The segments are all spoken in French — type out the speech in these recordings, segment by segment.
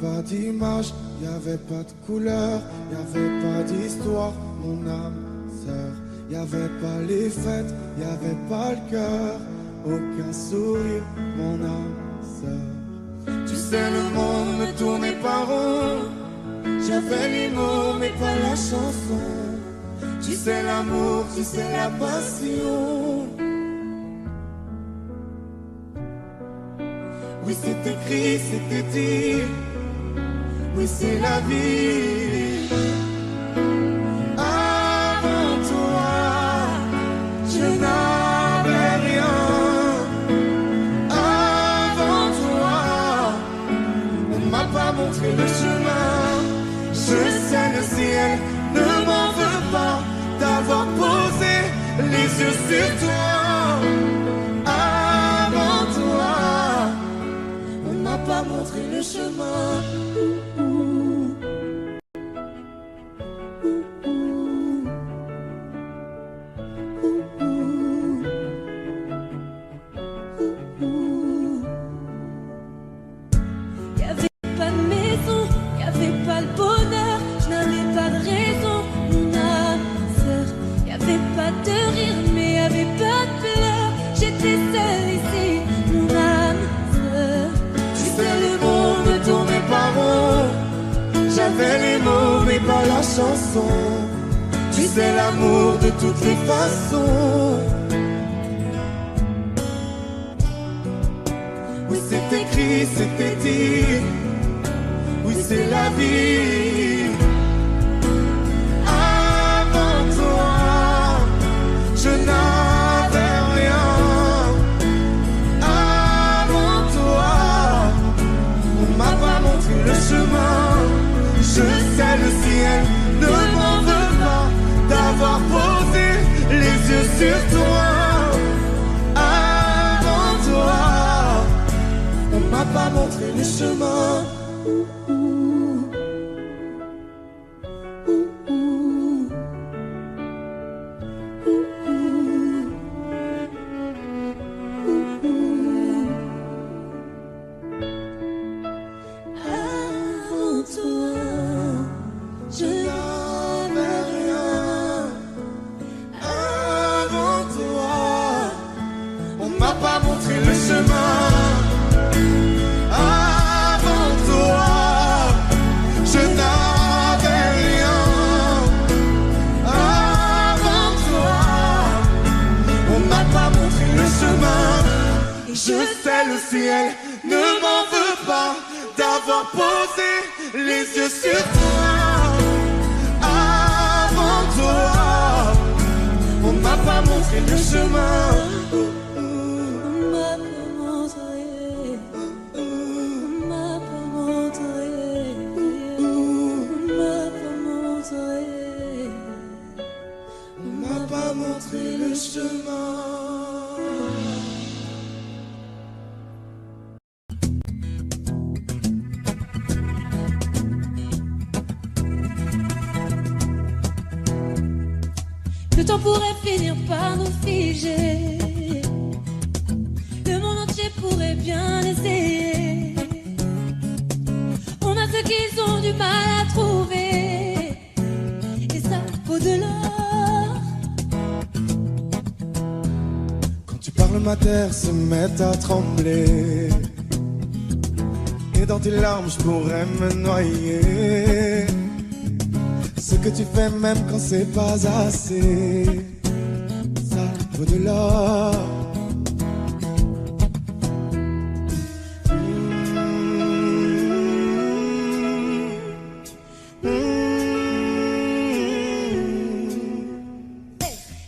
pas d'image, y avait pas de couleur, y avait pas d'histoire, mon âme sœur. Y avait pas les fêtes, y avait pas le cœur, aucun sourire, mon âme sœur. Tu sais le monde ne tournait pas rond, j'avais les mots mais pas la chanson. Tu sais l'amour, tu sais la passion. Oui c'est écrit, c'était dit, oui c'est la vie. Avant toi, je n'avais rien. Avant toi, on m'a pas montré le chemin. Je sais le ciel ne m'en veut pas d'avoir posé les yeux sur toi. Avant toi, on m'a pas montré le chemin. Chanson. Tu sais l'amour de toutes les façons. Oui c'est écrit, c'était dit, oui c'est la vie. Avant toi, je n'avais rien. Avant toi, on m'a pas montré le chemin. Je sais le ciel ne m'en veut pas d'avoir posé les yeux sur toi. Avant toi, on m'a pas montré le chemin. Le temps pourrait finir par nous figer. Le monde entier pourrait bien essayer. On a ce qu'ils ont du mal à trouver, et ça vaut de l'or. Quand tu parles, ma terre se met à trembler, et dans tes larmes je pourrais me noyer. Ce que tu fais même quand c'est pas assez, ça vaut de l'or.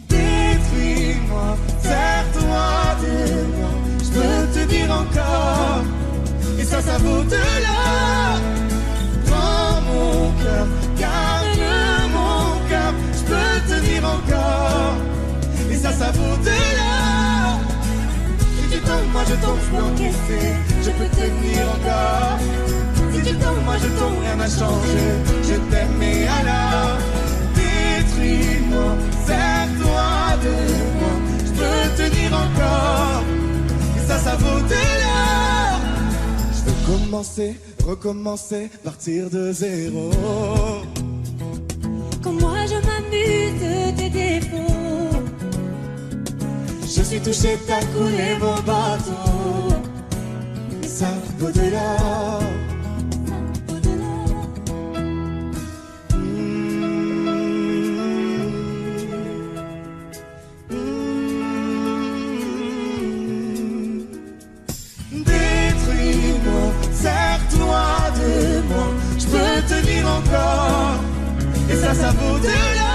Détruis-moi, sers-toi de moi, je peux te dire encore, et ça vaut de l'or. Prends mon cœur, encore, et ça vaut de l'or. Si tu tombes, moi je tombe, je peux encaisser, je peux tenir encore. Si tu tombes, moi je tombe, rien n'a changé, je t'aime et alors détruis-moi, sers-toi de moi, je peux tenir encore, et ça vaut de l'or. Je veux commencer, recommencer, partir de zéro. Quand moi je m'amuse de tes défauts, je suis touché, t'as coulé mon bateau. Ça au-delà. Détruis-moi, serre-toi de moi, je peux tenir encore. Et ça vaut de là.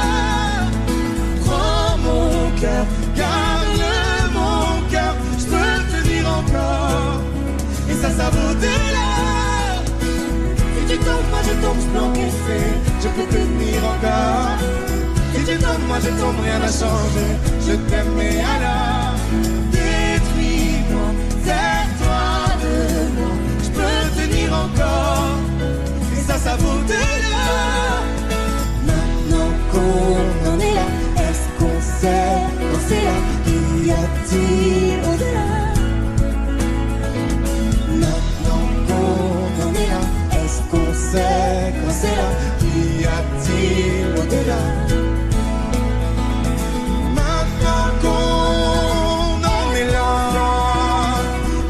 Prends mon cœur, garde mon cœur, je peux tenir encore. Et ça vaut de là. Si tu tombes, moi je tombe, je peux encaisser, je peux tenir encore. Si tu tombes, moi je tombe, rien n'a changé, je t'aime mais alors. Détruis-moi, serre-toi de moi, je peux tenir encore. Et ça vaut de là. Maintenant qu'on en est là, est-ce qu'on sait quand c'est là? Qu'y a-t-il au-delà? Maintenant qu'on en est là, est-ce qu'on sait quand c'est là? Qu'y a-t-il au-delà? Maintenant qu'on en est là,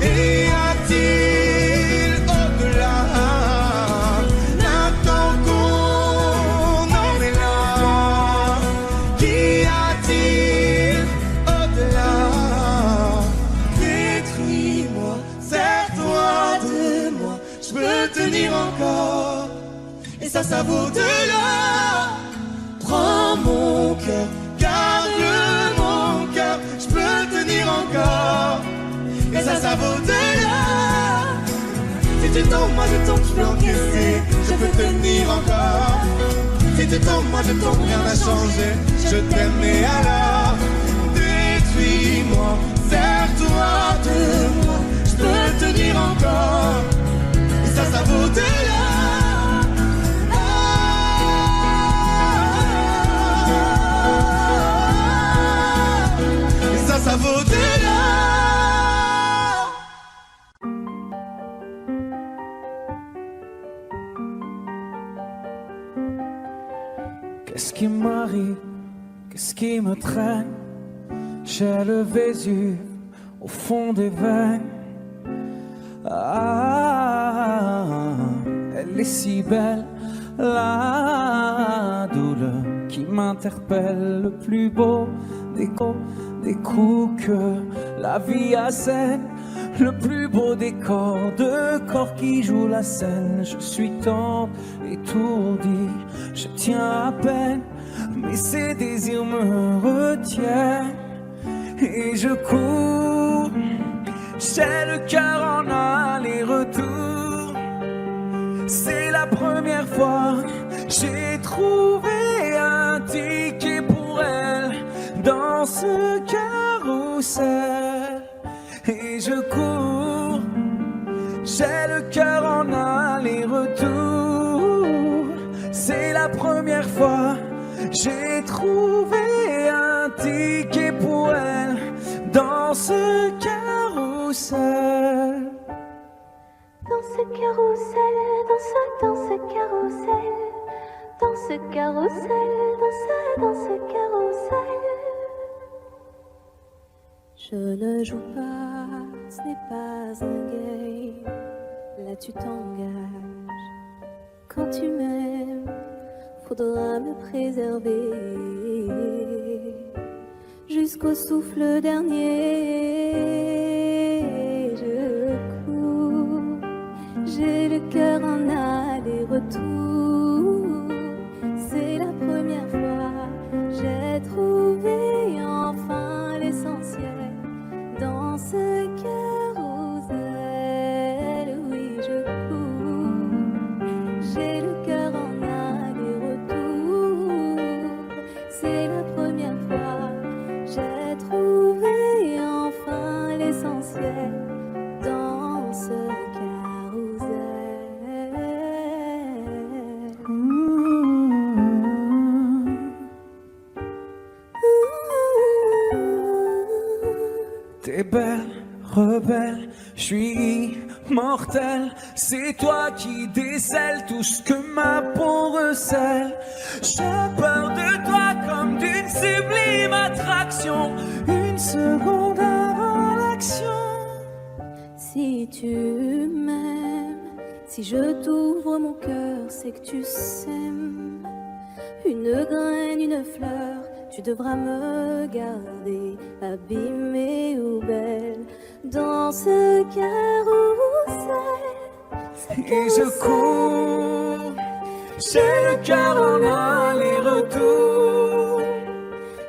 y a-t-il au-delà? Maintenant qu'on en est là, qu'y a-t-il au-delà? Détruis-moi, serre-toi de moi, je peux tenir encore. Et ça vaut de là. Prends mon cœur, garde mon cœur, je peux tenir encore. Et ça vaut de là. Si tu tombes, moi je tombe, je peux encaisser, je peux tenir encore. Si tu tombes, moi je tombe, rien n'a changé, je t'aime mais alors. Détruis-moi, serre-toi de moi, je peux tenir encore. Et ça vaut de là. Ça vaut de là. Qu'est-ce qui m'arrive? Qu'est-ce qui me traîne? J'ai le Vésuve au fond des veines. Ah, elle est si belle, la douleur qui m'interpelle, le plus beau des coups que la vie assène, le plus beau décor de corps qui joue la scène. Je suis tant étourdi, je tiens à peine, mais ces désirs me retiennent et je cours. J'ai le cœur en aller-retour. C'est la première fois j'ai trouvé un ticket pour elle dans ce carrousel et je cours. J'ai le cœur en aller-retour. C'est la première fois j'ai trouvé un ticket pour elle dans ce carrousel. Dans ce carrousel, dans ce carrousel, dans ce carrousel, dans ce carrousel. Je ne joue pas, ce n'est pas un game. Là tu t'engages. Quand tu m'aimes, faudra me préserver jusqu'au souffle dernier. Je cours, j'ai le cœur en aller-retour. C'est la première fois j'ai trouvé enfin l'essentiel dans ce carrousel. Oui, je cours, j'ai le cœur en aller-retour. C'est la première fois j'ai trouvé enfin l'essentiel dans ce carrousel. T'es belle, rebelle, je suis mortel. C'est toi qui décèles tout ce que ma peau recèle. J'ai peur de toi comme d'une sublime attraction, une seconde avant l'action. Si tu m'aimes, si je t'ouvre mon cœur, c'est que tu sèmes une graine, une fleur. Tu devras me garder abîmée ou belle dans ce carrousel. Et je cours, j'ai le cœur en aller-retour.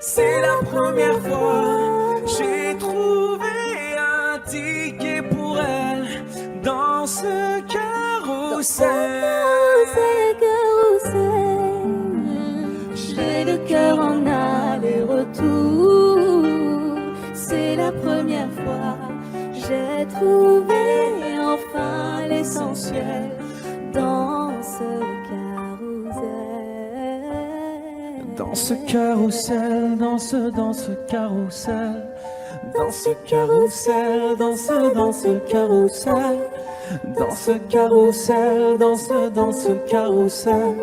C'est la première fois, j'ai trouvé un ticket pour elle dans ce carrousel. J'ai le cœur en aller-retour. C'est la première fois, j'ai trouvé enfin l'essentiel dans ce carrousel. Dans ce carrousel, dans ce carrousel, dans ce carrousel, dans ce carrousel, dans ce carrousel, dans ce carrousel.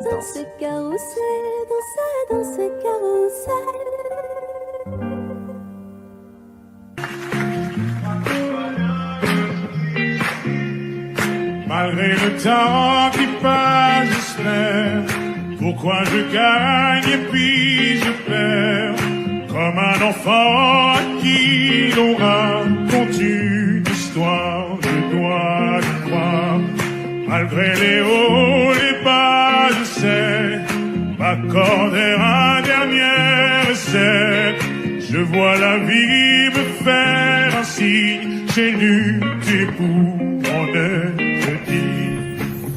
Dans ce carrousel, dans ce carrousel. Malgré le temps qui passe, j'espère. Pourquoi je gagne et puis je perds? Comme un enfant à qui l'on raconte une histoire, je dois y croire. Malgré les hauts, les bas, je sais m'accorder un dernier essai. Je vois la vie me faire un signe, j'ai lutté pour mon ennemi.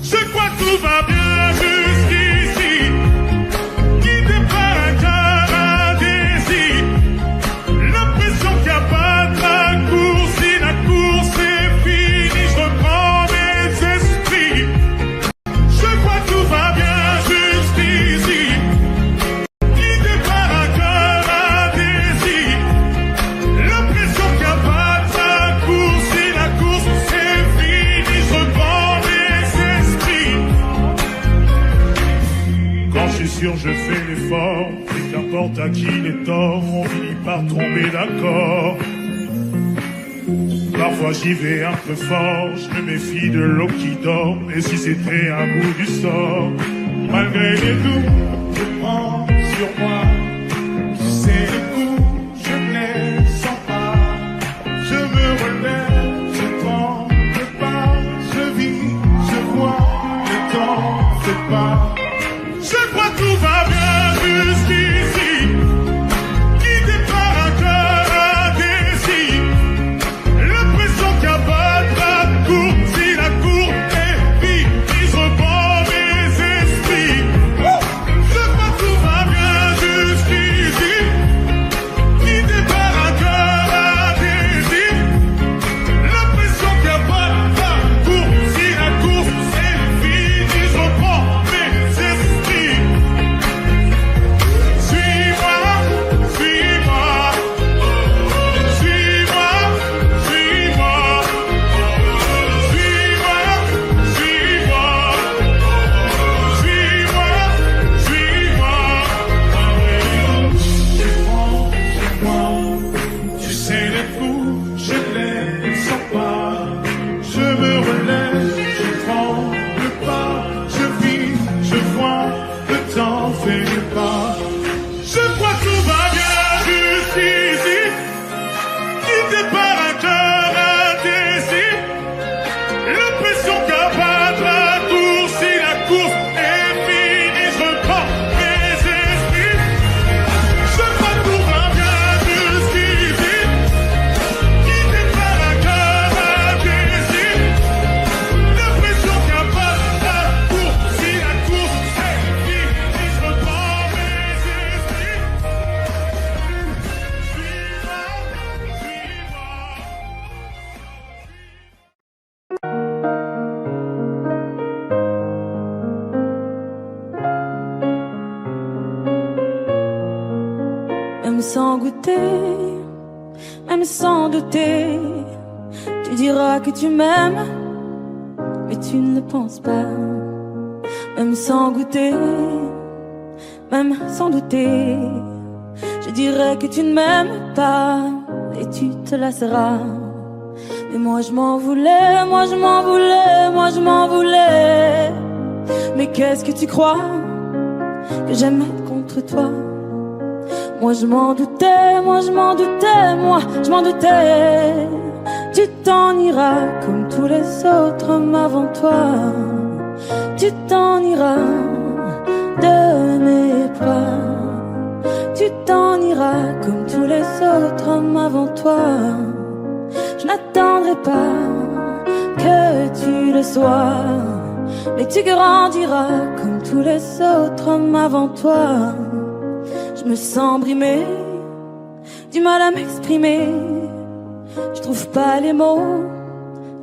Je crois que tout va bien jusqu'ici, guidé par un cœur indécis. L'impression qu'il n'y a pas de raccourci, si la course est finie, je reprends mes esprits. Je crois que tout va bien jusqu'ici, guidé par un cœur indécis. L'impression qu'il n'y a pas de raccourci, si la course est finie, je reprends mes esprits. Quand je suis sûr, je fais l'effort, et qu'importe à qui les torts, on finit par tomber d'accord. Parfois j'y vais un peu fort, je me méfie de l'eau qui dort, et si c'était un bout du sort, malgré les doutes, je prends sur moi, tu sais les coups, je ne les sens pas, je me relève, je tremble pas, je vis, je vois, le temps fait pas, je crois que tout va bien jusqu'ici, guidé par un cœur indécis. L'impression qu'il n'y a pas de parcours, si la cour est vide, je reprends mes esprits. Je crois que tout va bien jusqu'ici, guidé par un cœur indécis. L'impression qu'il n'y a pas de parcours, si la course est vide, je reprends mes esprits. Suis-moi, suis-moi, suis-moi, suis-moi, suis-moi, suis-moi, suis-moi, suis-moi. Tu sais les coups, je les sens pas. Je me relève, je prends le pas, je vis, je vois, le temps fait pas. Je crois que tout va bien jusqu'ici, guidé par un cœur indécis. L'impression qu'il n'y a pas de raccourci, si la course est finie, je reprends mes esprits. Je crois que tout va bien jusqu'ici, guidé par un cœur indécis. L'impression qu'il n'y a pas de raccourci, si la course est finie, je reprends mes esprits. Même sans goûter, même sans douter. Tu diras que tu m'aimes, mais tu ne penses pas. Même sans goûter, même sans douter, je dirais que tu ne m'aimes pas et tu te lasseras. Mais moi je m'en voulais, moi je m'en voulais, moi je m'en voulais. Mais qu'est-ce que tu crois que j'aime être contre toi? Moi je m'en doutais, moi je m'en doutais, moi je m'en doutais. Tu t'en iras comme tous les autres hommes avant toi. Tu t'en iras de mes bras. Tu t'en iras comme tous les autres hommes avant toi. Je n'attendrai pas que tu le sois, mais tu grandiras comme tous les autres hommes avant toi. Je me sens brimée, du mal à m'exprimer. Je trouve pas les mots,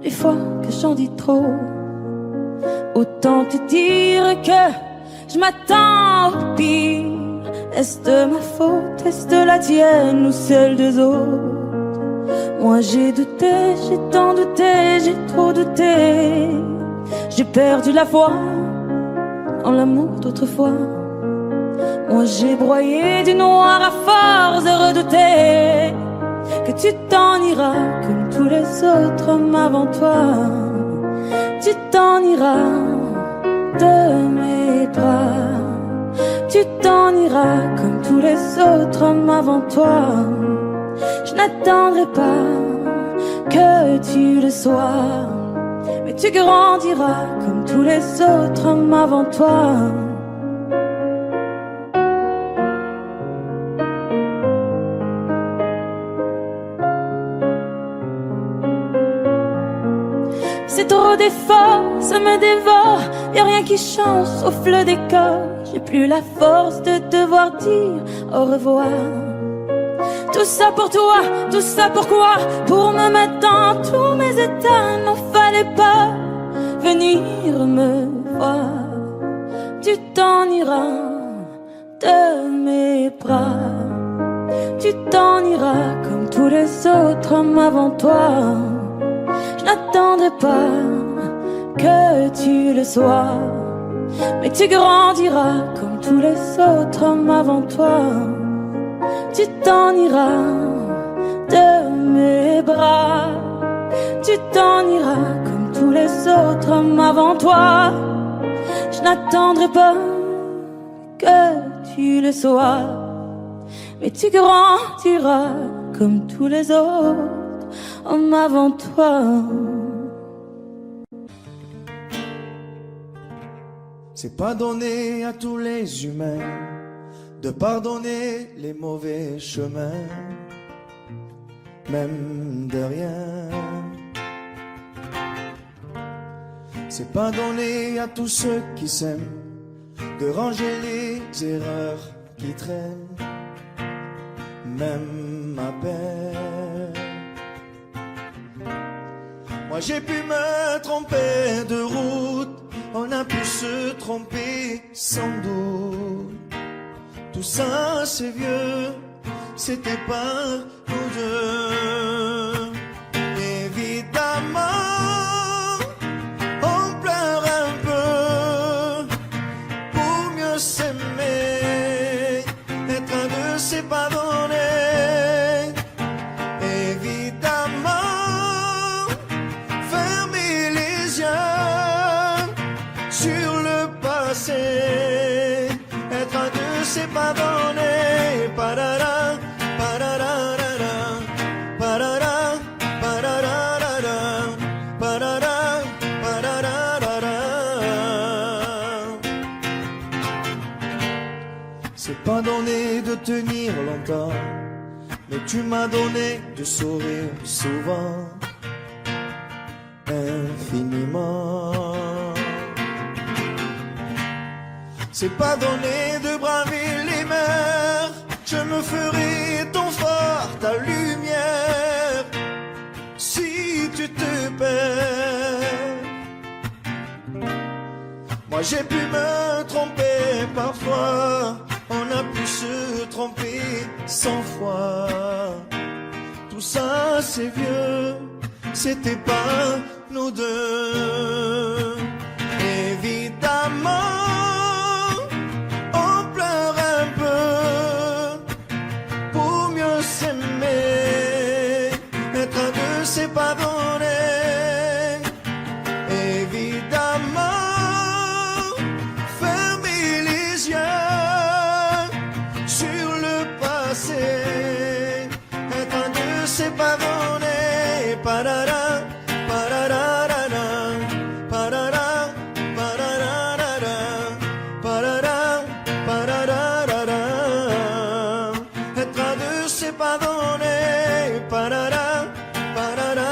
les fois que j'en dis trop. Autant te dire que je m'attends au pire. Est-ce de ma faute, est-ce de la tienne ou celle des autres? Moi j'ai douté, j'ai tant douté, j'ai trop douté. J'ai perdu la foi en l'amour d'autrefois. Moi j'ai broyé du noir à force de redouter que tu t'en iras comme tous les autres hommes avant toi. Tu t'en iras de mes bras. Tu t'en iras comme tous les autres hommes avant toi. Je n'attendrai pas que tu le sois, mais tu grandiras comme tous les autres hommes avant toi. C'est trop d'efforts, ça me dévore. Y'a rien qui change sauf le décor. J'ai plus la force de devoir dire au revoir. Tout ça pour toi, tout ça pourquoi? Pour me mettre dans tous mes états. N'en fallait pas venir me voir. Tu t'en iras de mes bras. Tu t'en iras comme tous les autres hommes avant toi. Je n'attendrai pas que tu le sois, mais tu grandiras comme tous les autres hommes avant toi. Tu t'en iras de mes bras. Tu t'en iras comme tous les autres hommes avant toi. Je n'attendrai pas que tu le sois, mais tu grandiras comme tous les autres hommes avant toi. C'est pas donné à tous les humains de pardonner les mauvais chemins, même de rien. C'est pas donné à tous ceux qui s'aiment de ranger les erreurs qui traînent, même à peine. Moi j'ai pu me tromper de route, on a pu se tromper sans doute. Tout ça c'est vieux, c'était pas nous deux. Évidemment, on pleure un peu pour mieux s'aimer, être un de c'est pas donné. Évidemment, fermer les yeux sur le passé, être un de c'est pas donné. Parara, pararara, parara, pararara, parara, pararara. C'est pas donné de tenir longtemps, mais tu m'as donné de sourire souvent, infiniment. C'est pas donné de braver les mers, je me ferai ton phare, ta lumière, si tu te perds. Moi j'ai pu me tromper parfois, on a pu se tromper 100 fois. tout ça c'est vieux, c'était pas nous deux. Évidemment, on pleure un peu pour mieux s'aimer, être à deux c'est pas donné. Évidemment, fermer les yeux sur le passé, être à deux c'est pas donné. Parara, pararara, parara, pararara, parara, pararara. Être à deux c'est pas donné. Parara, pararara,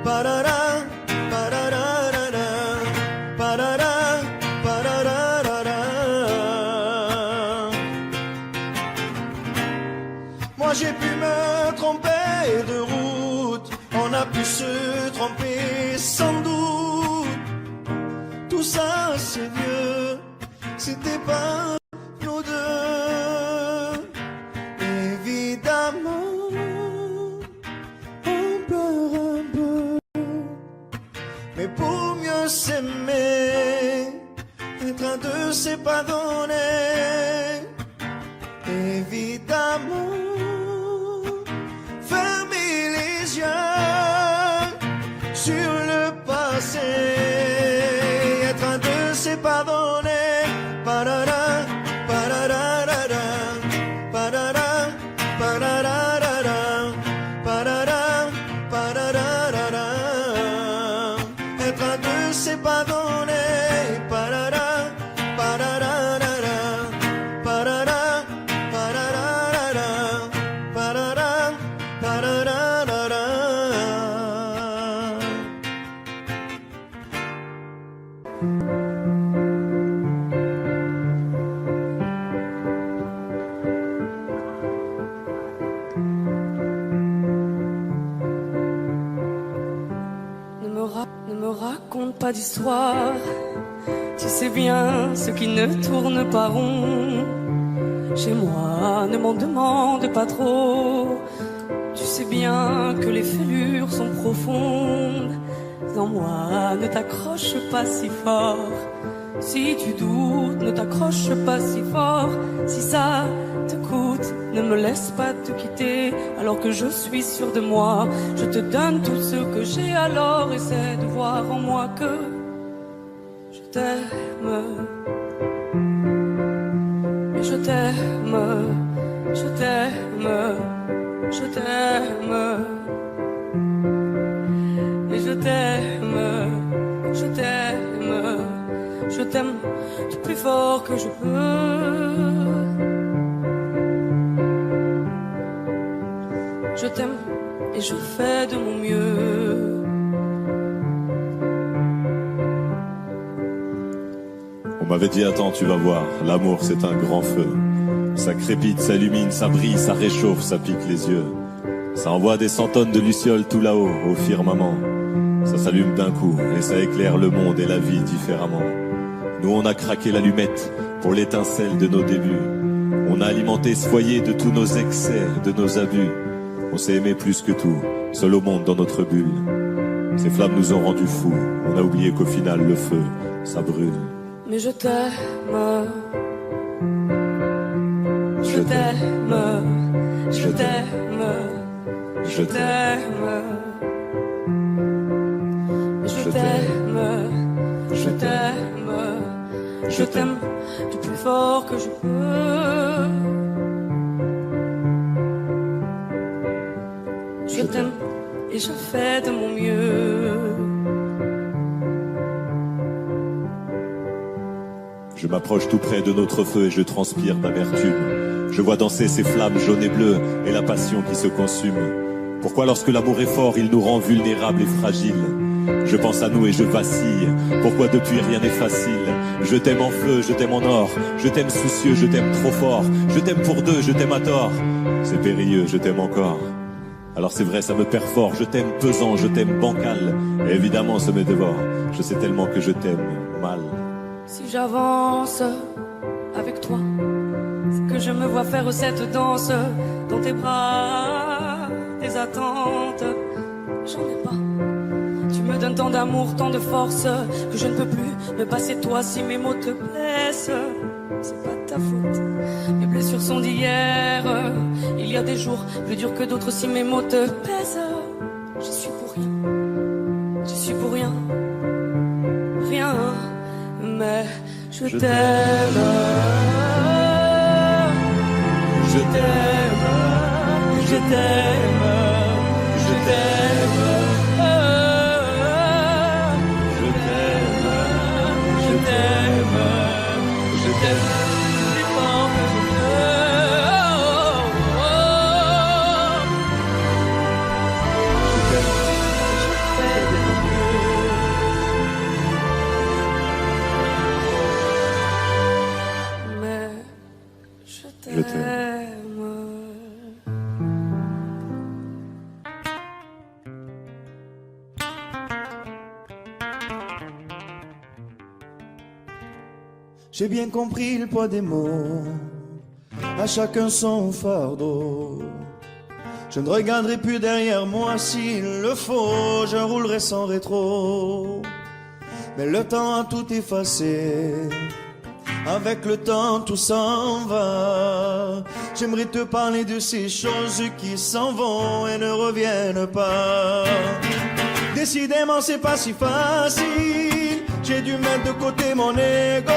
parara, pararara, parara, pararara. Moi j'ai pu me tromper de route, on a pu se tromper sans doute. Tout ça c'est vieux, c'était pas nous deux. Évidemment, on pleure un peu, mais pour mieux s'aimer, être à deux c'est pas donné. Évidemment, fermer les yeux sur le passé, être à deux c'est pas donné. Parara, pararara, parara, pararara, parara, pararara. Être à deux c'est pas donné. Parara, pararara, parara, pararara, parara, pararara. Ne me raconte pas d'histoire, tu sais bien ce qui ne tourne pas rond. Chez moi, ne m'en demande pas trop, tu sais bien que les fêlures sont profondes. En moi, ne t'accroche pas si fort. Si tu doutes, ne t'accroche pas si fort. Si ça te coûte, ne me laisse pas te quitter alors que je suis sûr de moi. Je te donne tout ce que j'ai, alors essaie de voir en moi que je t'aime. Mais je t'aime, je t'aime, je t'aime. Et je t'aime, je t'aime, je t'aime du plus fort que je peux. Je t'aime et je fais de mon mieux. On m'avait dit attends, tu vas voir, l'amour c'est un grand feu. Ça crépite, ça illumine, ça brille, ça réchauffe, ça pique les yeux. Ça envoie des 100 tonnes de lucioles tout là-haut, au firmament. Ça s'allume d'un coup et ça éclaire le monde et la vie différemment. Nous on a craqué l'allumette pour l'étincelle de nos débuts. On a alimenté ce foyer de tous nos excès, de nos abus. On s'est aimé plus que tout, seul au monde dans notre bulle. Ces flammes nous ont rendus fous, on a oublié qu'au final le feu, ça brûle. Mais je t'aime, je t'aime, je t'aime, je t'aime. Je t'aime, je t'aime, je t'aime du plus fort que je peux. Je t'aime et je fais de mon mieux. Je m'approche tout près de notre feu et je transpire d'amertume. Je vois danser ces flammes jaunes et bleues et la passion qui se consume. Pourquoi lorsque l'amour est fort, il nous rend vulnérables et fragiles? Je pense à nous et je vacille. Pourquoi depuis rien n'est facile? Je t'aime en feu, je t'aime en or. Je t'aime soucieux, je t'aime trop fort. Je t'aime pour deux, je t'aime à tort. C'est périlleux, je t'aime encore. Alors c'est vrai, ça me perd fort. Je t'aime pesant, je t'aime bancal. Et évidemment, ça me dévore. Je sais tellement que je t'aime mal. Si j'avance avec toi, c'est que je me vois faire cette danse dans tes bras. tes attentes. J'en ai pas. Tu me donnes tant d'amour, tant de force, que je ne peux plus me passer de toi si mes mots te blessent. C'est pas de ta faute, mes blessures sont d'hier. Il y a des jours plus durs que d'autres si mes mots te pèsent. J'y suis pour rien, j'y suis pour rien, rien, mais je t'aime. Je t'aime, je t'aime, je t'aime. Je t'aime, je t'aime, je t'aime. Si fort que je t'aime. Mais je Je t'aime. t'aime. J'ai bien compris le poids des mots, à chacun son fardeau. Je ne regarderai plus derrière moi s'il le faut, je roulerai sans rétro. Mais le temps a tout effacé, avec le temps tout s'en va. J'aimerais te parler de ces choses qui s'en vont et ne reviennent pas. Décidément c'est pas si facile, j'ai dû mettre de côté mon ego.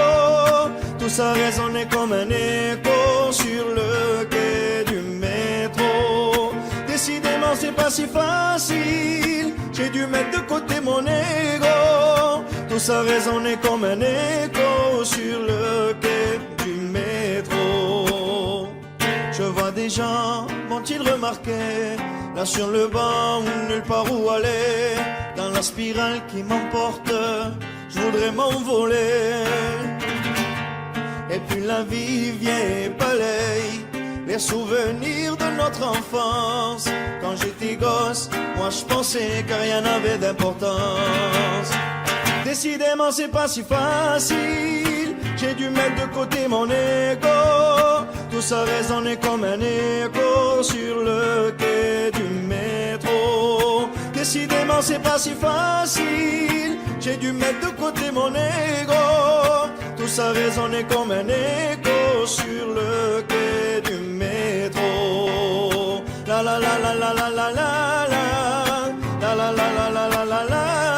Tout ça résonnait comme un écho sur le quai du métro. Décidément c'est pas si facile, j'ai dû mettre de côté mon ego. Tout ça résonnait comme un écho sur le quai du métro. Je vois des gens, vont-ils remarquer, là sur le banc ou nulle part où aller, dans la spirale qui m'emporte, je voudrais m'envoler. Et puis la vie vient et balaye les souvenirs de notre enfance. Quand j'étais gosse, moi je pensais que rien n'avait d'importance. Décidément c'est pas si facile, j'ai dû mettre de côté mon ego. Tout ça résonnait comme un écho sur le quai du métro. Décidément c'est pas si facile, j'ai dû mettre de côté mon ego. Tout ça résonnait comme un écho sur le quai du métro. La la la la la la la la la la la la la la la la la.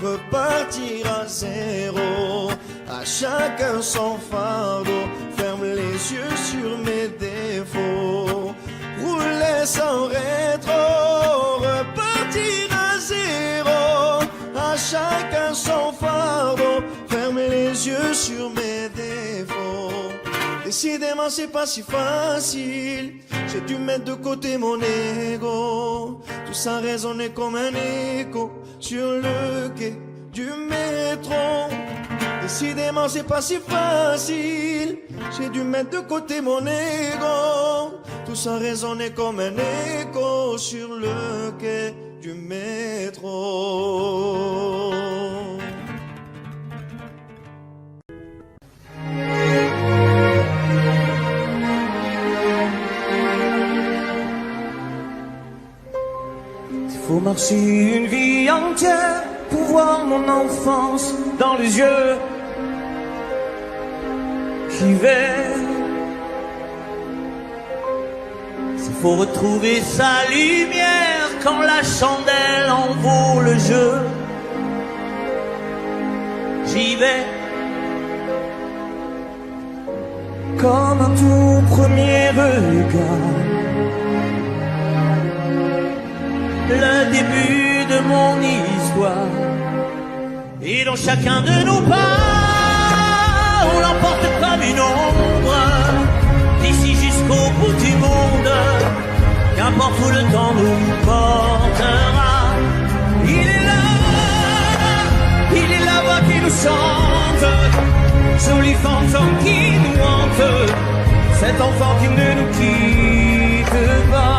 Repartir à zéro, à chacun son fardeau, ferme les yeux sur mes défauts, rouler sans rétro, repartir à zéro, à chacun son fardeau, ferme les yeux sur mes défauts. Décidément c'est pas si facile, j'ai dû mettre de côté mon ego. Tout ça résonnait comme un écho sur le quai du métro. Décidément c'est pas si facile, j'ai dû mettre de côté mon ego. Tout ça résonnait comme un écho sur le quai du métro. Faut marcher une vie entière pour voir mon enfance dans les yeux. J'y vais. Il faut retrouver sa lumière quand la chandelle en vaut le jeu. J'y vais. Comme un tout premier regard, le début de mon histoire, et dans chacun de nos pas, on l'emporte comme une ombre, d'ici jusqu'au bout du monde, qu'importe où le temps nous portera. Il est la voix qui nous chante, joli fantôme qui nous hante, cet enfant qui ne nous quitte pas.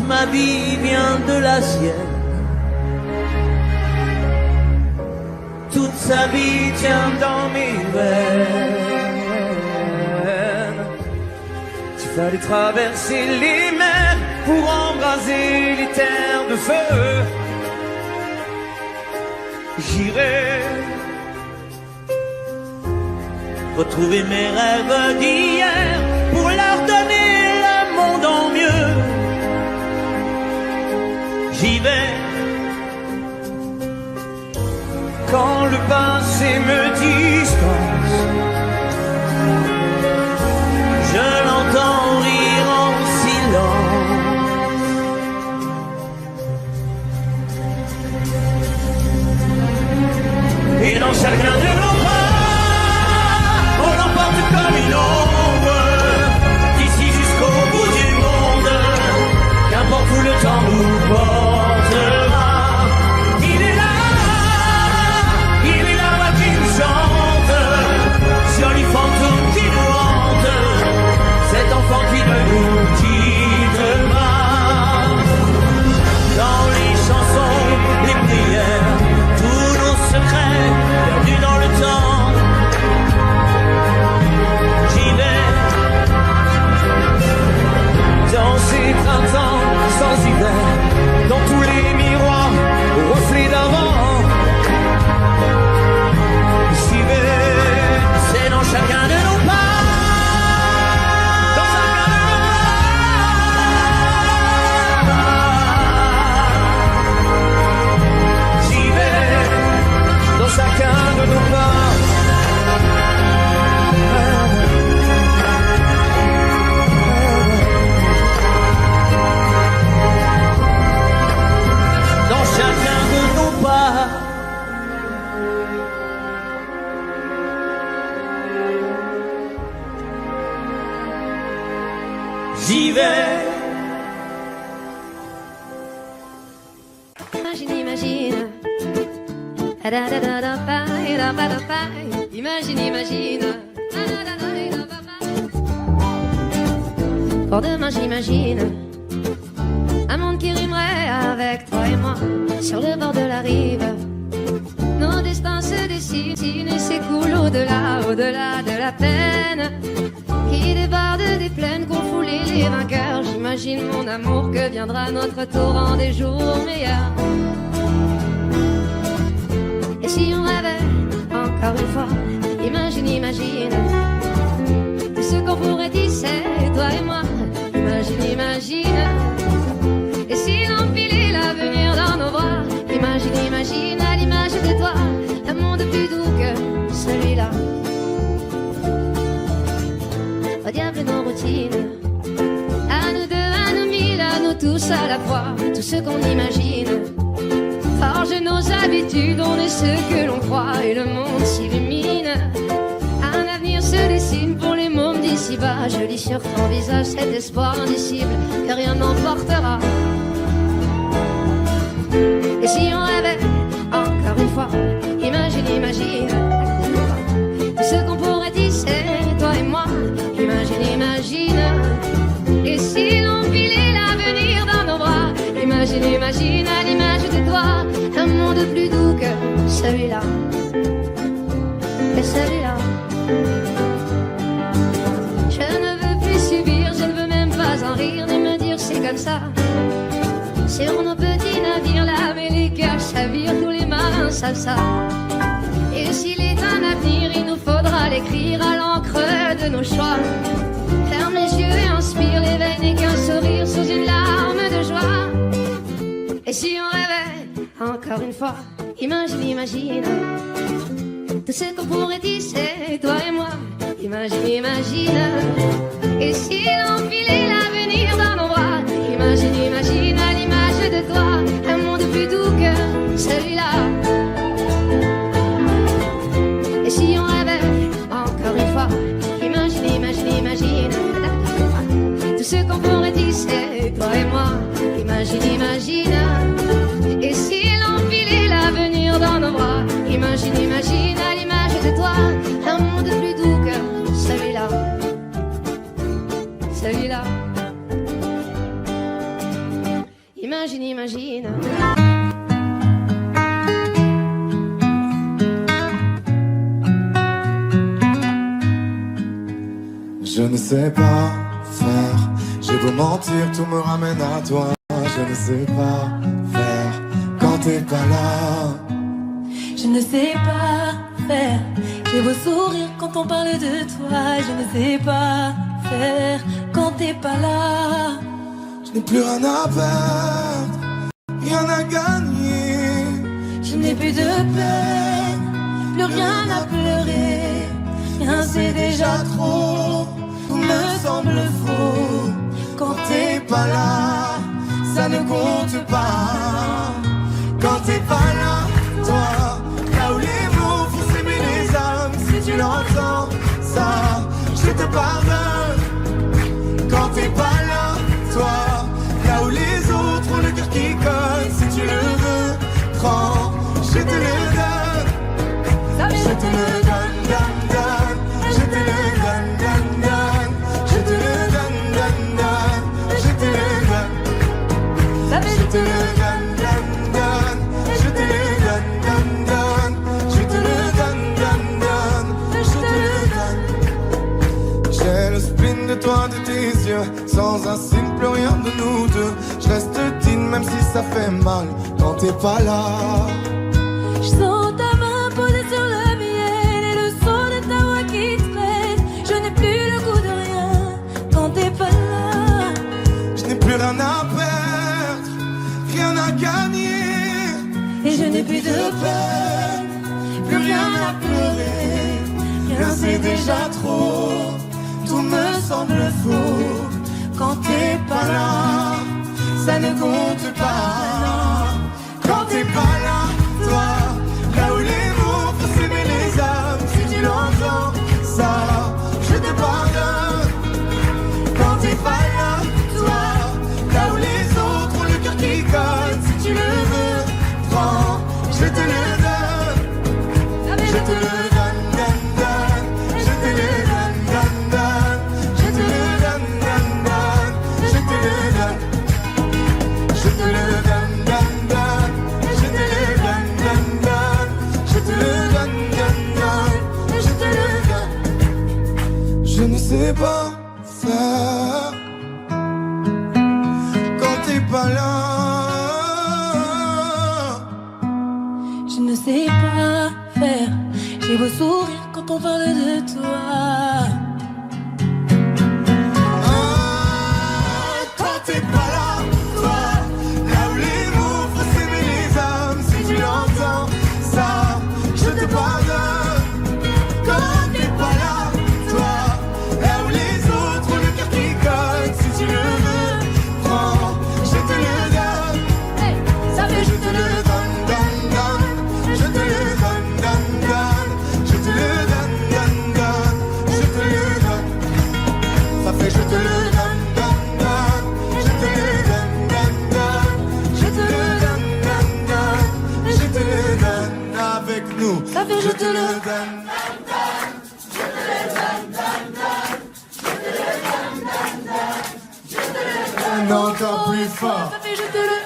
Ma vie vient de la sienne, toute sa vie tient dans mes veines. S'il fallait traverser les mers pour embraser les terres de feu, j'irai retrouver mes rêves d'hier pour leur donner le monde en mieux. J'y vais quand le passé me dispense. Je l'entends rire en silence. Et dans chacun de nos pas, on l'emporte comme une ombre, d'ici jusqu'au bout du monde, qu'importe où le temps nous portera. Il est là, moi qui nous chante, joli fantôme qui nous hante, cet enfant qui ne nous quitte pas. Dans les chansons, les prières, tous nos secrets perdus dans le temps. J'y vais dans ces printemps sans hiver, dans tous les miroirs aux reflets d'avant. J'y vais, c'est dans chacun de nos pas, dans chacun de nos pas. J'y vais, dans chacun de nos pas. Dans chacun de nos pas. J'y vais. Imagine, imagine. Imagine, imagine. Pour demain, j'imagine un monde qui rimerait avec toi et moi sur le bord de la rive. Nos destins se dessinent et s'écoulent au-delà, au-delà de la peine qui déborde des plaines qu'ont foulé les vainqueurs. J'imagine mon amour que viendra notre tour en des jours meilleurs. Et si on rêvait encore une fois, imagine, imagine tout ce qu'on pourrait tisser, toi et moi. Imagine, imagine. Et si l'empilait l'avenir dans nos bras, imagine, imagine à l'image de toi, un monde plus doux que celui-là. Au diable nos routines, à nous deux, à nous mille, à nous tous à la fois, tout ce qu'on imagine. Forge nos habitudes, on est ce que l'on croit et le monde s'illumine. Un avenir se dessine pour les mômes d'ici-bas. Je lis sur ton visage cet espoir indicible que rien n'emportera. Et si on rêvait encore une fois, imagine, imagine tout ce qu'on pourrait tisser, toi et moi. Imagine, imagine. Et si l'on filait l'avenir dans nos bras, imagine, imagine à l'image de toi, un monde plus doux que celui-là. Et celui-là. Je ne veux plus subir, je ne veux même pas en rire, ni me dire c'est comme ça. Sur nos petits navires là, mais les cœurs chavirent, tous les marins savent ça. Et s'il est un avenir, il nous faudra l'écrire à l'encre de nos choix. Ferme les yeux et inspire les veines et qu'un sourire sous une larme de joie. Et si on rêvait encore une fois, imagine, imagine tout ce qu'on pourrait tisser, toi et moi. Imagine, imagine. Et si l'on filait l'avenir dans nos bras, imagine, imagine à l'image de toi, un monde plus doux que celui-là. Et si on rêvait encore une fois, imagine, imagine, imagine tout ce qu'on pourrait tisser, toi et moi. Imagine, imagine. Et si l'on filait l'avenir dans nos bras, imagine, imagine à l'image de toi, un monde plus doux que celui-là. Celui-là. Imagine, imagine. sais pas faire. J'ai beau mentir, tout me ramène à toi. Je ne sais pas faire quand t'es pas là. Je ne sais pas faire. J'ai beau sourire quand on parle de toi. Je ne sais pas faire quand t'es pas là. Je n'ai plus rien à perdre, rien à gagner. Je n'ai plus de peine, plus rien à pleurer. Rien c'est déjà trop, tout me semble faux. Quand t'es pas là, ça ne compte pas. Quand t'es pas là, toi, là où les mots font s'aimer les âmes. Si tu l'entends, ça, je te pardonne. Quand t'es pas là, toi, là où les autres ont le cœur qui colle. Si tu le veux, prends, je te le donne. Je te le donne, donne, donne. Je te le donne, donne, donne. Je te le donne, donne, donne. Je te le donne. Je te le donne, donne, donne. Je te le donne, donne, donne. Je te le donne, donne, donne. Je te le donne. J'ai le spin de toi, de tes yeux. Sans un signe, plus rien de nous deux. Je reste digne même si ça fait mal. Quand t'es pas là. Je sens ta main posée sur la mienne et le son de ta voix qui traîne. Je n'ai plus le goût de rien quand t'es pas là. Je n'ai plus rien à perdre, rien à gagner. Et je n'ai plus de peine, plus rien à pleurer. Rien c'est déjà trop, tout me semble faux. Quand t'es pas là, ça ne compte pas. Quand t'es pas là, toi, là où les mots font s'aimer les âmes. Si tu l'entends, ça, je te pardonne. Quand t'es pas là, toi, là où les autres ont le cœur qui colle. Si tu le veux, prends, je te le donne. Je te le donne, donne, donne. Je te le donne, donne, donne. Je te le donne, donne, donne. Je te le donne. Je te le donne, donne, donne. Je te le donne, donne, donne. Je te le donne, donne, donne. Je te le donne. Je ne sais pas faire quand t'es pas là. Je ne sais pas faire. J'ai beau sourire quand on parle de toi. Quand t'es pas là, toi, là où les mots font s'aimer les âmes. Si tu l'entends, ça, je te pardonne. Quand t'es pas là, toi, là où les autres ont le cœur qui colle. Si tu le veux, prends, je te le donne. Ça fait Je te le donne, donne, donne. Je te le donne, donne, donne. Je te le donne, donne, donne. Je te le donne. Ça fait je te le donne, donne, donne. Je te le donne, donne, donne. Je te le donne, donne, donne. Je te le donne avec nous. Ça fait Je te le donne. Encore plus fort. Ça fait je te le.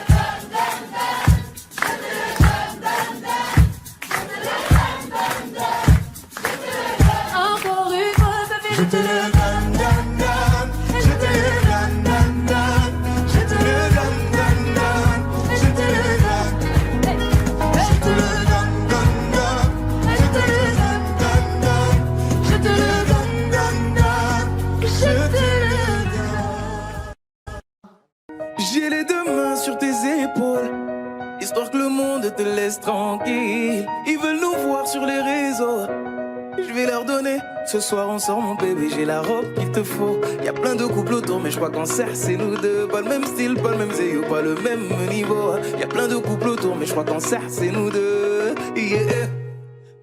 Encore une fois, ça fait Je te le donne, donne, donne. Je te le donne, donne, donne. Je te le donne, donne, donne. Je te le donne. Je te le donne, donne, donne. Je te le donne, donne, donne. Je te le donne, donne, donne. Je te le donne. J'ai les deux mains sur tes épaules, histoire que le monde te laisse tranquille. Ils veulent nous voir sur les réseaux, je vais leur donner. Ce soir on sort mon bébé, j'ai la robe qu'il te faut. Y'a plein de couples autour mais je crois qu'en serre c'est nous deux. Pas le même style, pas le même zéyo, pas le même niveau. Y'a plein de couples autour mais je crois qu'en serre c'est nous deux. Yeah.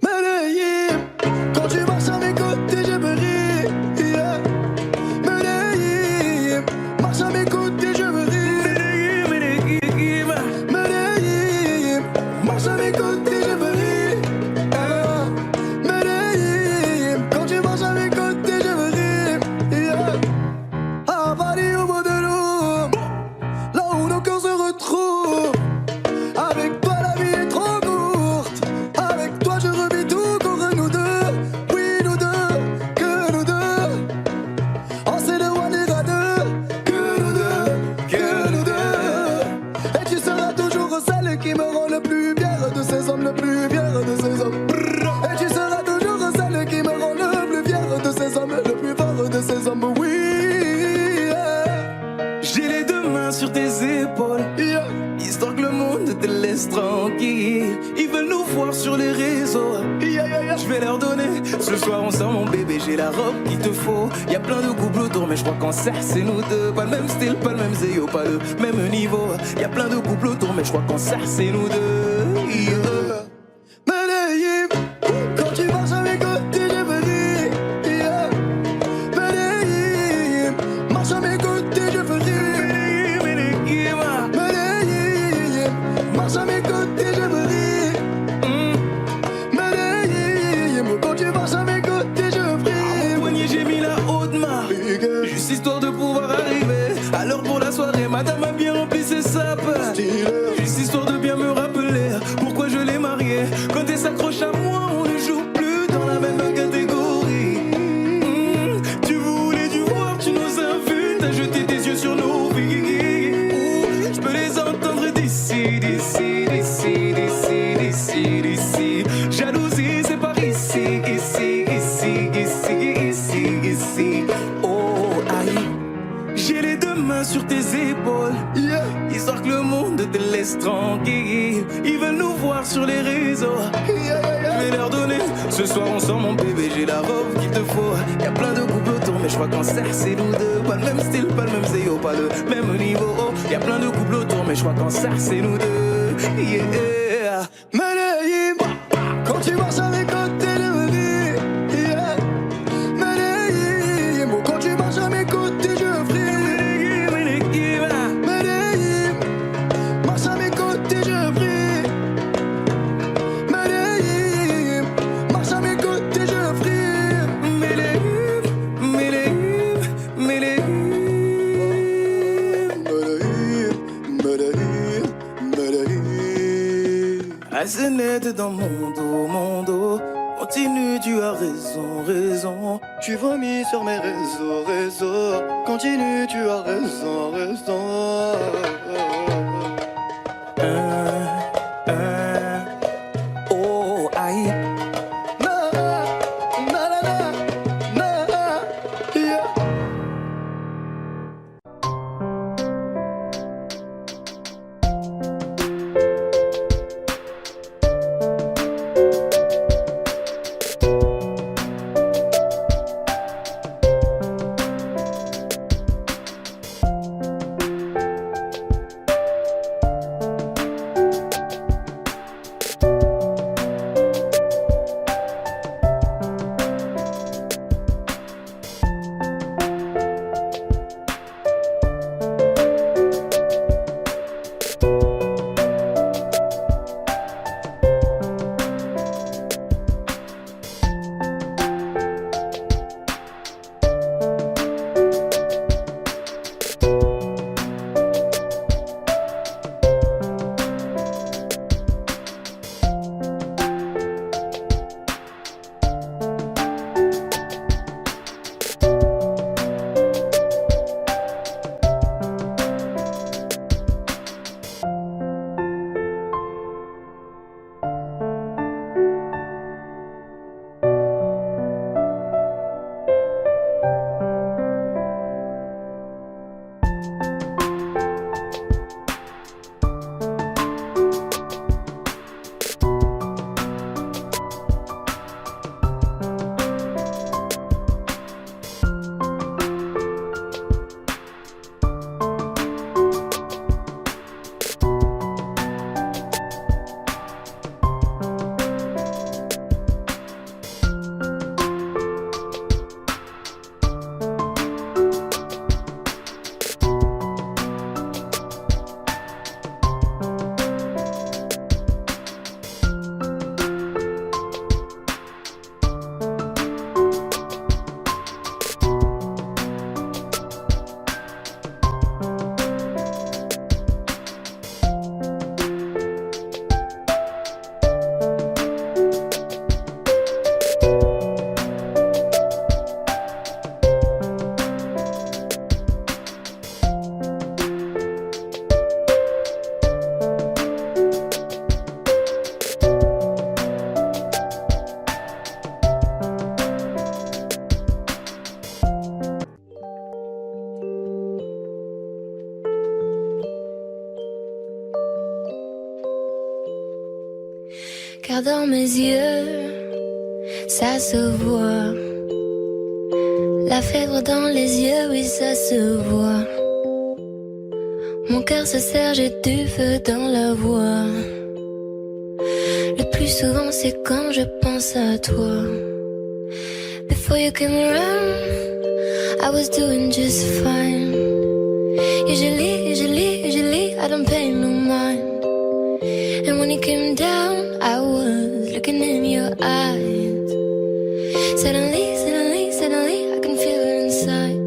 Medellín, quand tu marches à mes côtés je me ris. Yeah. Medellín, marche à mes côtés je me ris. Medellín, Medellín, marche à mes côtés je me ris. Medellín, quand tu marches à mes côtés je me ris. Yeah. À Paris au bout de l'eau, là où nos cœurs se retrouvent. Avec toi la vie est trop courte, avec celle qui me rend le plus fier de ces hommes, le plus fier de ces hommes. Et tu seras toujours celle qui me rend le plus fier de ces hommes, le plus fort de ces hommes, oui. J'ai les deux mains sur tes épaules, histoire que le monde te laisse tranquille. Ils veulent nous voir sur les réseaux, je vais leur donner. Ce soir on sort mon bébé, j'ai la robe qu'il te faut. Y'a plein de couples autour, mais je crois qu'en cercle c'est nous deux. Pas le même style, pas le même zéyo, pas le même niveau. Y'a plein de couples autour, mais je crois qu'en cercle c'est nous deux. Medellín, quand tu marches à mes côtés, je veux rire. Medellín, marche à mes côtés, je veux rire. Medellín, marche à mes côtés, je veux rire. Medellín, quand tu marches à mes côtés, je brille. Au poignet j'ai mis la haute main, juste histoire de pouvoir arriver à l'heure pour la soirée. Madame a bien rempli ses sapes, juste histoire de bien me rappeler pourquoi je l'ai mariée. Quand elle s'accroche à moi, on ne joue plus dans la même catégorie. Tu voulais du voir, tu nous as vus, t'as jeté tes yeux sur nos vies. Je peux les entendre d'ici, d'ici, d'ici, d'ici, d'ici, d'ici. Jalousie, c'est par ici, ici, ici, ici, ici, ici. Oh, aïe. J'ai les deux mains sur tes épaules, histoire que le monde te laisse tranquille. Ils veulent nous voir sur les réseaux, je vais leur donner. Ce soir on sort mon bébé, j'ai la robe qu'il te faut. Y'a plein de couples autour, mais je crois qu'en cercle c'est nous deux. Pas le même style, pas le même zéyo, pas le même niveau. Y'a plein de couples autour, mais je crois qu'en cercle c'est nous deux. Yeah. Medellín, quand tu marches à mes côtés, je veux rire. Medellín, quand tu marches à mes côtés, je brille. Medellín, marche à mes côtés, je brille. Medellín, marche à mes côtés, je brille. Medellín, Medellín, Medellín. Medellín, Medellín. Assez net dans mon dos. Continue, tu as raison, raison. Tu vomis sur mes réseaux. Continue, tu as raison, raison. Oh, aïe. Na, na, na, na, na, yeah. car dans mes yeux, ça se voit. La fièvre dans les yeux, oui, ça se voit. Mon cœur se serre, j'ai du feu dans la voix. Le plus souvent, c'est quand je pense à toi. Before you came around, I was doing just fine. Usually, I don't pay no mind. And when you came down, I was looking in your eyes. Suddenly, I can feel it inside.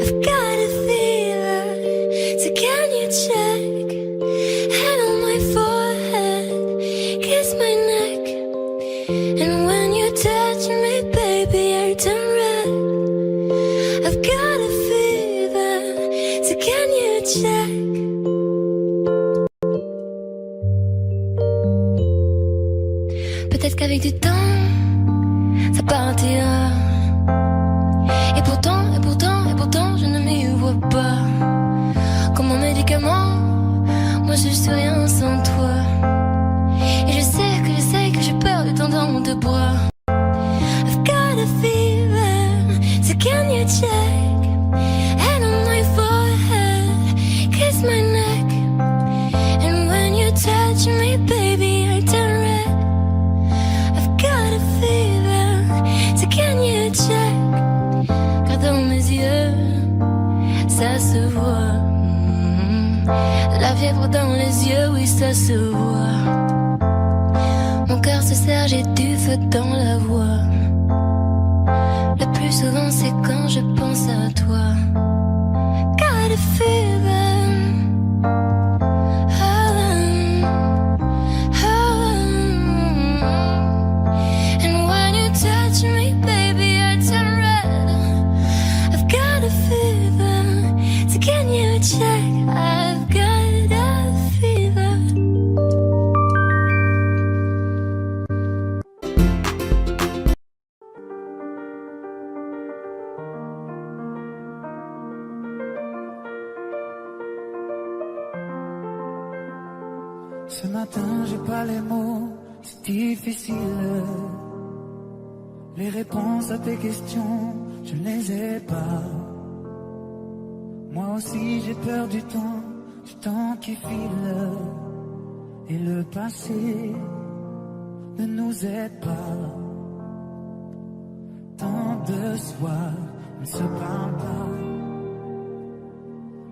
I've got a fever, so can you check? Hand on my forehead, kiss my neck. And when you touch me, baby, I turn red. I've got a fever, so can you check? Peut-être qu'avec du temps, ça partira. Et pourtant, je ne m'y vois pas. Comme un médicament, moi je suis rien sans toi. Et je sais que j'ai peur de t'entendre dans tes bras. I've got a fever, so can you check? Hand on my forehead, kiss my neck. And when you touch me, baby, I turn red. I've got a fever, so can you check? Car dans mes yeux, ça se voit. La fièvre dans les yeux, oui, ça se voit. Mon cœur se serre, j'ai du feu dans la voix. Le plus souvent, c'est quand je pense à toi. Got a fever. And when you touch me, baby, I turn red. I've got a fever, so can you check? I've got a fever. Ce matin, j'ai pas les mots, c'est difficile. Les réponses à tes questions, je ne les ai pas. Moi aussi, j'ai peur du temps qui file. Et le passé ne nous aide pas. Tant de soi ne se parle pas.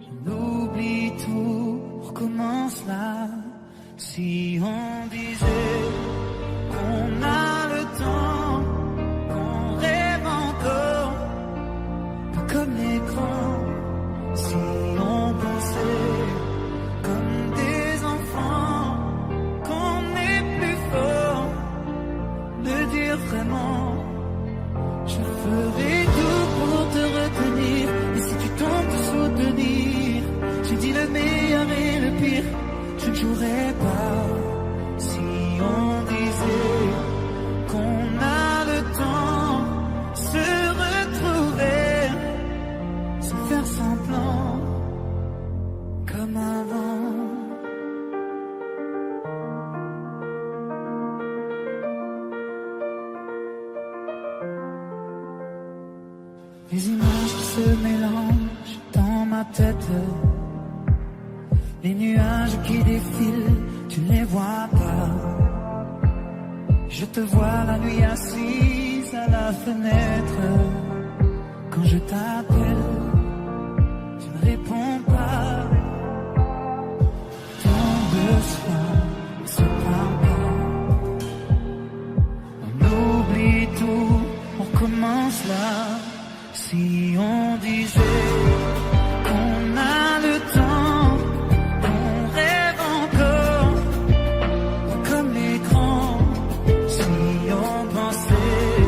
On oublie tout, on recommence là. Si on disait qu'on a le temps, qu'on rêve encore, pas comme les grands. Si on pensait comme des enfants, qu'on est plus fort de dire vraiment, je ferai tout pour te retenir. Et si tu tentes de soutenir, j'ai dit le meilleur et le pire. Je ne jouerai pas. Si on disait qu'on a le temps, se retrouver, se faire semblant comme avant. Les images qui se mélangent dans ma tête. Les nuages qui défilent, tu ne les vois pas. Je te vois la nuit assise à la fenêtre. Quand je t'appelle, tu ne réponds pas. Tant de soi ne se parle pas. On oublie tout, on recommence là. Si on disait qu'on a le temps, qu'on rêve encore, comme les grands. Si on pensait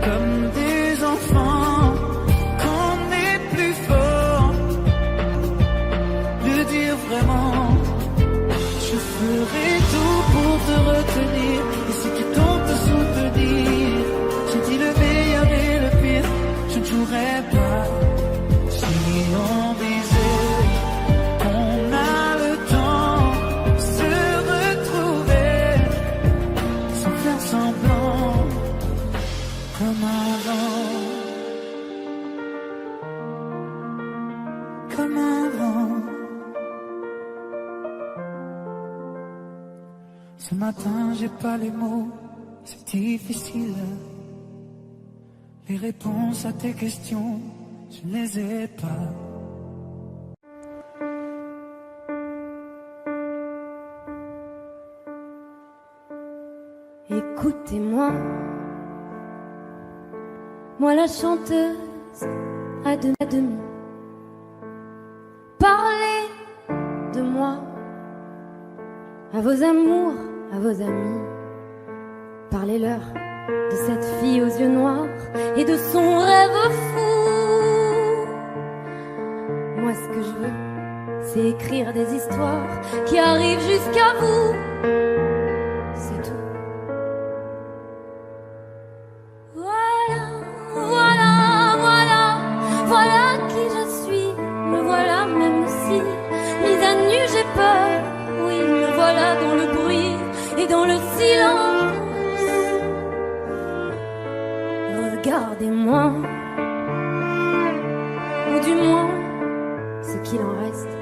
comme des enfants, qu'on Ce matin, j'ai pas les mots, c'est difficile. Les réponses à tes questions, je ne les ai pas. Écoutez-moi, moi la chanteuse à demi. Parlez de moi à vos amours, à vos amis. Parlez-leur de cette fille aux yeux noirs et de son rêve fou. Moi ce que je veux, c'est écrire des histoires qui arrivent jusqu'à vous. C'est tout. Voilà qui je suis, me voilà même si mise à nu j'ai peur. Oui, me voilà dans le bruit et dans le silence. Regardez-moi, ou du moins ce qu'il en reste.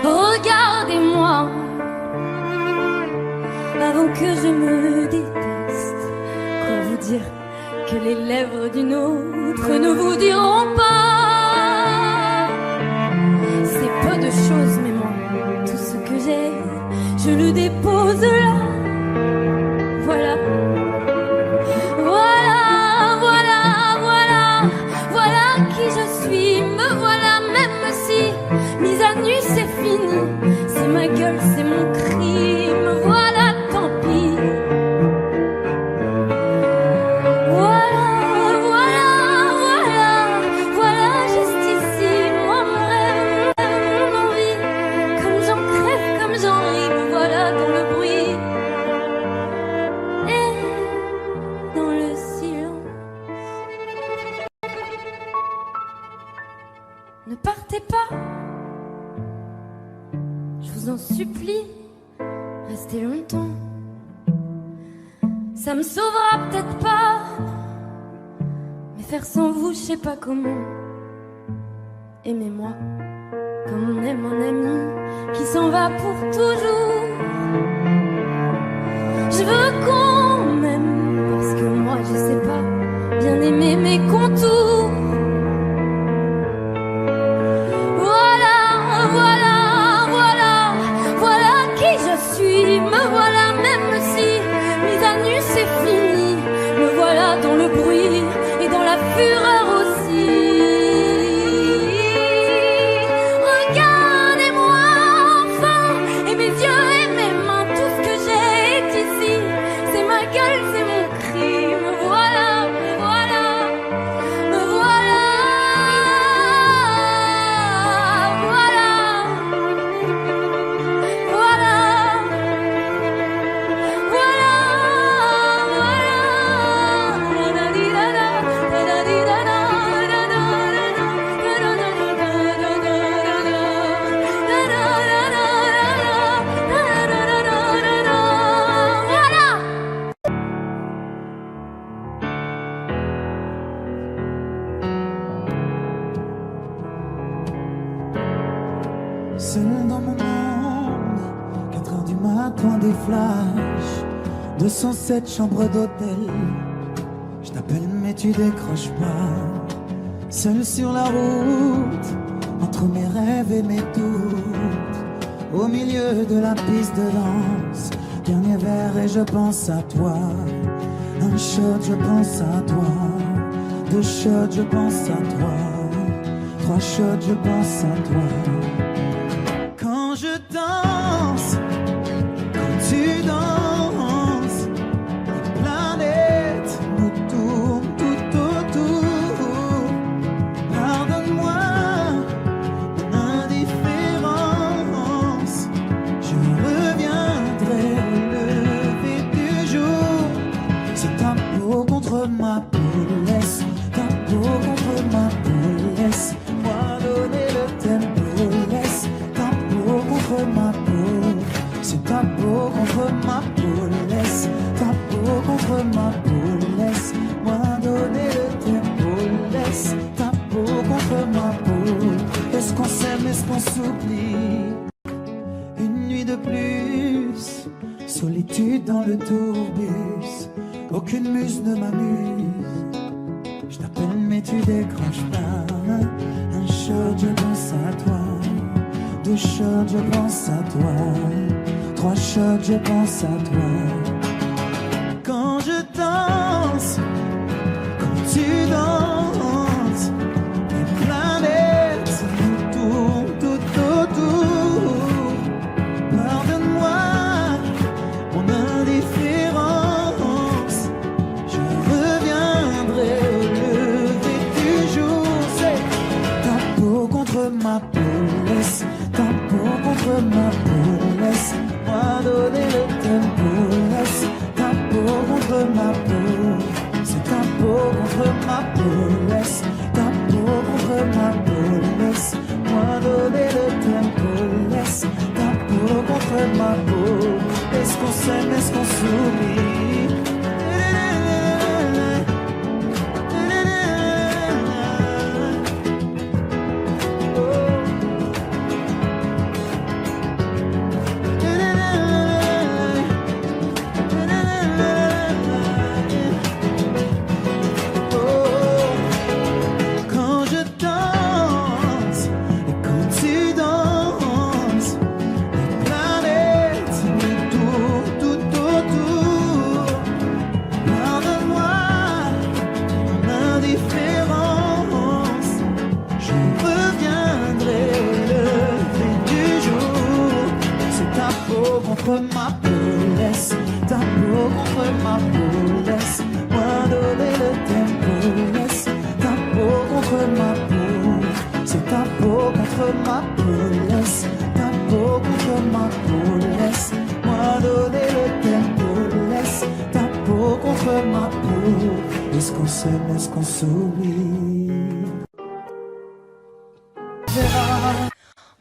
Regardez-moi, avant que je me déteste. Quoi vous dire que les lèvres d'une autre ne vous diront pas. C'est peu de choses, mais moi, tout ce que j'ai, je le dépose là. Voilà. Voilà qui je suis, me voilà même si mise à nu c'est fini. C'est ma gueule, c'est mon cri, me voilà, tant pis. Voilà, juste ici, moi mon rêve, mon envie. Comme j'en crève, comme j'en ris, me voilà dans le bruit et dans le silence. Ne partez pas, je vous en supplie, restez longtemps. Ça me sauvera peut-être pas, mais faire sans vous, je sais pas comment. Aimez-moi comme on aime un ami qui s'en va pour toujours. Je veux qu'on m'aime parce que moi, je sais pas bien aimer mes contours. Voilà qui je suis, me voilà même si mise à nu c'est fini. Me voilà dans le bruit et dans la fureur aussi. Regardez-moi enfin, et mes yeux et mes mains, tout ce que j'ai est ici. C'est ma gueule, c'est mon cri, me voilà, me voilà, me voilà. Seul dans mon monde, 4 heures du matin, des flashs, 207 chambres d'hôtel. Je t'appelle mais tu décroches pas. Seul sur la route, entre mes rêves et mes doutes, au milieu de la piste de danse. Dernier verre et je pense à toi. Un shot, je pense à toi. 2 shots, je pense à toi. 3 shots, je pense à toi. Quand je danse, quand tu danses, les planètes nous tournent tout autour. Pardonne-moi mon indifférence, je reviendrai au lever du jour. C'est ta peau contre ma peau, laisse ta peau contre ma peau, laisse-moi donner le tempo, laisse ta peau contre ma peau, c'est ta peau contre ma peau, laisse ta peau contre ma peau, laisse-moi donner le tempo, laisse ta peau contre ma peau. Est-ce qu'on s'aime, est-ce qu'on s'oublie? Une nuit de plus, Solitude dans le tourbus, aucune muse ne m'amuse. Je t'appelle mais tu décroches pas. Un shot je pense à toi, 2 shots je pense à toi, 3 shots je pense à toi. Quand je danse, quand tu danses, les planètes nous tournent tout autour. Pardonne-moi mon indifférence, je reviendrai au lever du jour. C'est ta peau contre ma peau, laisse ta peau contre ma peau, laisse-moi donner le tempo, laisse ta peau contre ma peau, c'est ta peau contre ma peau, laisse ta peau contre ma peau, laisse-moi donner le tempo, laisse ta peau contre ma peau. Est-ce qu'on s'aime, est-ce qu'on s'oublie? Contre ma peau, laisse ta peau contre ma peau, laisse-moi donner le tempo, laisse ta peau contre ma peau, c'est ta peau contre ma peau, laisse ta peau contre ma peau, laisse-moi donner le tempo, laisse ta peau contre ma peau. Est-ce qu'on s'aime, est-ce qu'on s'oublie?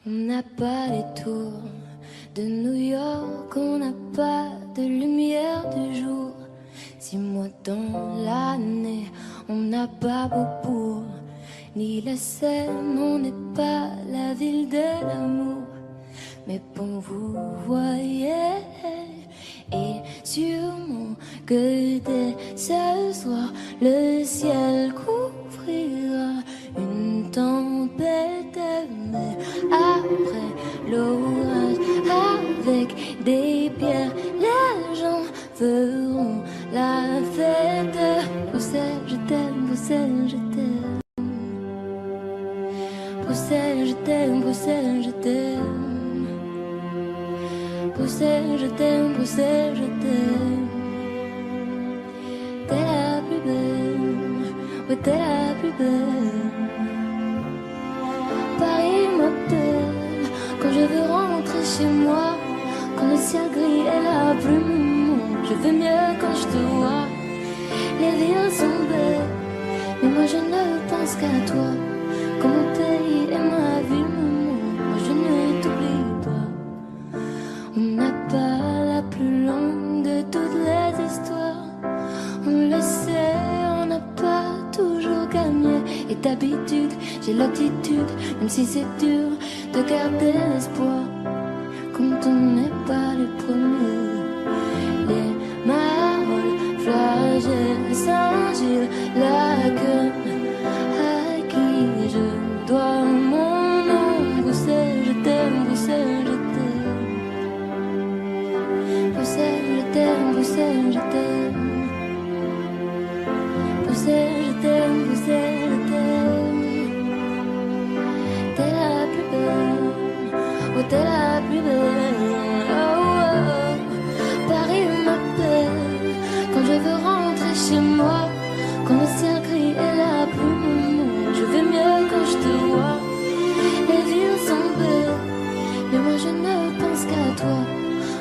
On n'a pas les tours de New York, on n'a pas de lumière du jour. 6 mois dans l'année, on n'a pas Beaubourg, ni la Seine, on n'est pas la ville de l'amour. Mais bon, vous voyez, et sûrement que dès ce soir, le ciel couvrira une tempête, mais après l'orage, avec des pierres, les gens feront la fête. Bruxelles, je t'aime, Bruxelles, je t'aime. Bruxelles, je t'aime, Bruxelles, je t'aime. Bruxelles, je t'aime, Bruxelles, je t'aime. T'es la plus belle, ouais, t'es la plus belle. Paris m'appelle quand je veux rentrer chez moi. Quand le ciel gris est la brume, je vais mieux quand je te vois. Les villes sont belles, mais moi je ne pense qu'à toi. Quand mon pays est ma vie, moi je ne t'oublie pas. On n'a pas la plus longue de toutes les histoires. On le sait, on n'a pas toujours gagné. Et d'habitude, j'ai l'attitude, même si c'est dur, de garder l'espoir. Quand on n'est pas les premiers, les marolles, flagelles, Saint-Gilles, la queue, à qui je dois mon nom. Bruxelles, je t'aime, Bruxelles, je t'aime. Bruxelles, je t'aime, Bruxelles, je t'aime. Bruxelles, je t'aime, Bruxelles, je t'aime. T'es la plus belle, oh t'es la plus belle. Oh, oh. Paris m'appelle quand je veux rentrer chez moi. Quand le ciel gris est la brume, je vais mieux quand je te vois. Les villes sont belles, mais moi je ne pense qu'à toi.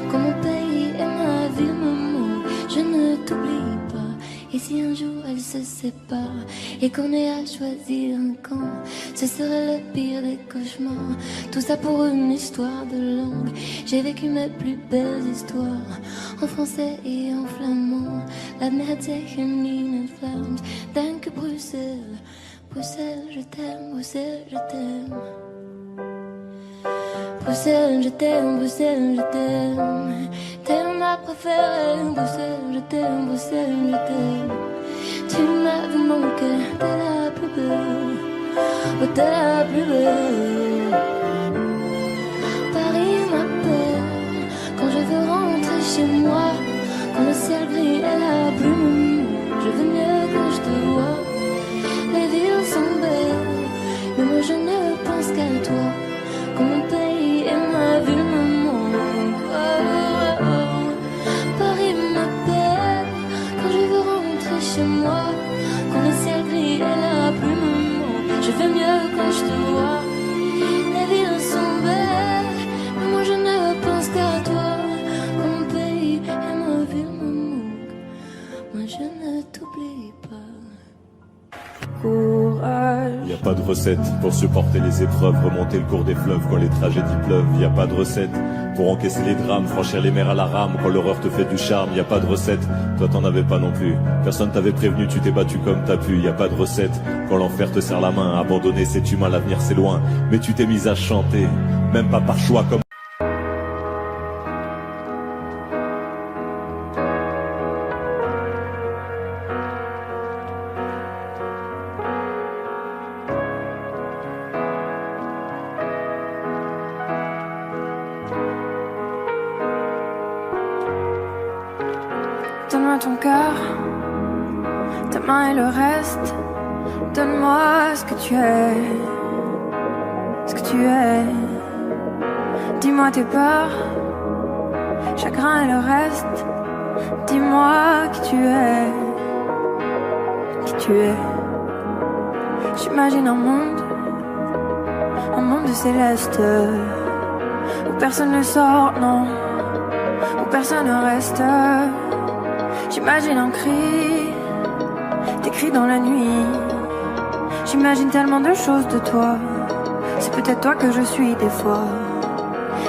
Quand mon pays est ma ville, maman, je ne t'oublie pas. Et si un jour elles se séparent et qu'on ait à choisir un camp, ce serait le pire des cauchemars. Tout ça pour une histoire de langue. J'ai vécu mes plus belles histoires en français et en flamand. La mer tegen in Vlaams. Dank Bruxelles, Bruxelles, je t'aime, Bruxelles, je t'aime. Bruxelles, je t'aime, Bruxelles, je t'aime. T'es ma préférée, Bruxelles, je t'aime, Bruxelles, je t'aime. Tu m'as vu manquer, t'es la plus belle, oh t'es la plus belle. Paris m'appelle, quand je veux rentrer chez moi, quand le ciel gris est la brume, je veux mieux quand je te vois. Les villes sont belles, mais moi je ne pense qu'à toi, quand mon pays et ma ville me manquent. Oh, oh, oh. Paris m'appelle, quand je veux rentrer chez moi, quand le ciel gris et la plume, je veux mieux quand je te vois. Les villes sont belles, mais moi je ne pense qu'à toi, quand mon pays et ma ville me manquent. Moi je ne t'oublie pas. Courage. Y a pas de recette pour supporter les épreuves, remonter le cours des fleuves quand les tragédies pleuvent. Y a pas de recette pour encaisser les drames, franchir les mers à la rame quand l'horreur te fait du charme. Y a pas de recette, toi t'en avais pas non plus. Personne t'avait prévenu, tu t'es battu comme t'as pu. Y a pas de recette quand l'enfer te serre la main. Abandonner c'est humain, l'avenir c'est loin. Mais tu t'es mise à chanter, même pas par choix comme... Donne-moi ton cœur, ta main et le reste. Donne-moi ce que tu es, ce que tu es. Dis-moi tes peurs, chagrin et le reste. Dis-moi qui tu es, qui tu es. J'imagine un monde céleste, où personne ne sort, non, où personne ne reste. J'imagine un cri, des cris dans la nuit. J'imagine tellement de choses de toi. C'est peut-être toi que je suis des fois.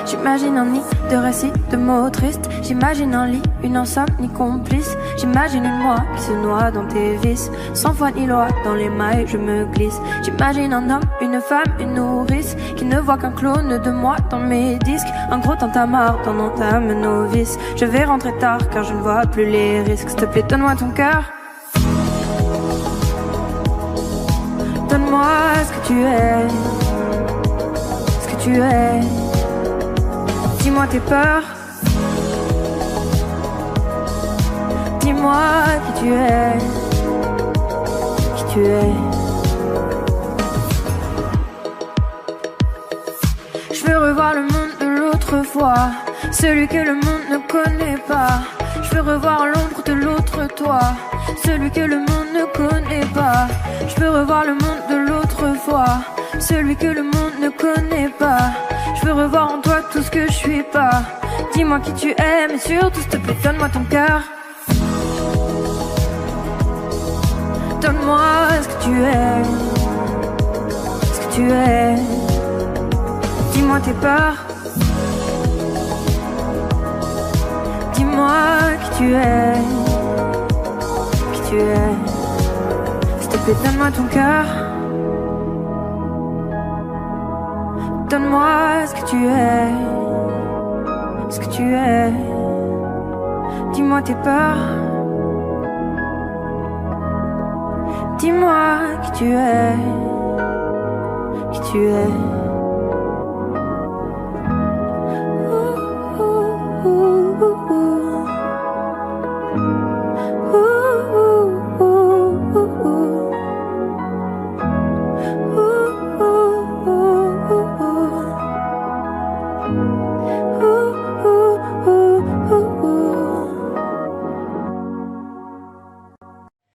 J'imagine un nid de récits, de mots tristes. J'imagine un lit, une insomnie complice. J'imagine une moi qui se noie dans tes vices. Sans foi ni loi, dans les mailles je me glisse. J'imagine un homme, une femme, une nourrice qui ne voit qu'un clone de moi dans mes disques. Un gros tintamarre dans mon âme novice. Je vais rentrer tard car je ne vois plus les risques. S'il te plaît, donne-moi ton cœur. Donne-moi ce que tu es, ce que tu es. Dis-moi tes peurs. Dis-moi qui tu es, qui tu es. Je veux revoir le monde de l'autre fois, celui que le monde ne connaît pas. Je veux revoir l'ombre de l'autre toi, celui que le monde ne connaît pas. Je veux revoir le monde de l'autre fois, celui que le monde ne connaît pas. Je veux revoir en toi tout ce que je suis pas. Dis-moi qui tu es, mais surtout s'il te plaît, donne-moi ton cœur. Donne-moi ce que tu es, ce que tu es. Dis-moi tes peurs. Dis-moi qui tu es, qui tu es. S'il te plaît, donne-moi ton cœur. Donne-moi ce que tu es, ce que tu es. Dis-moi tes peurs. Dis-moi qui tu es, qui tu es.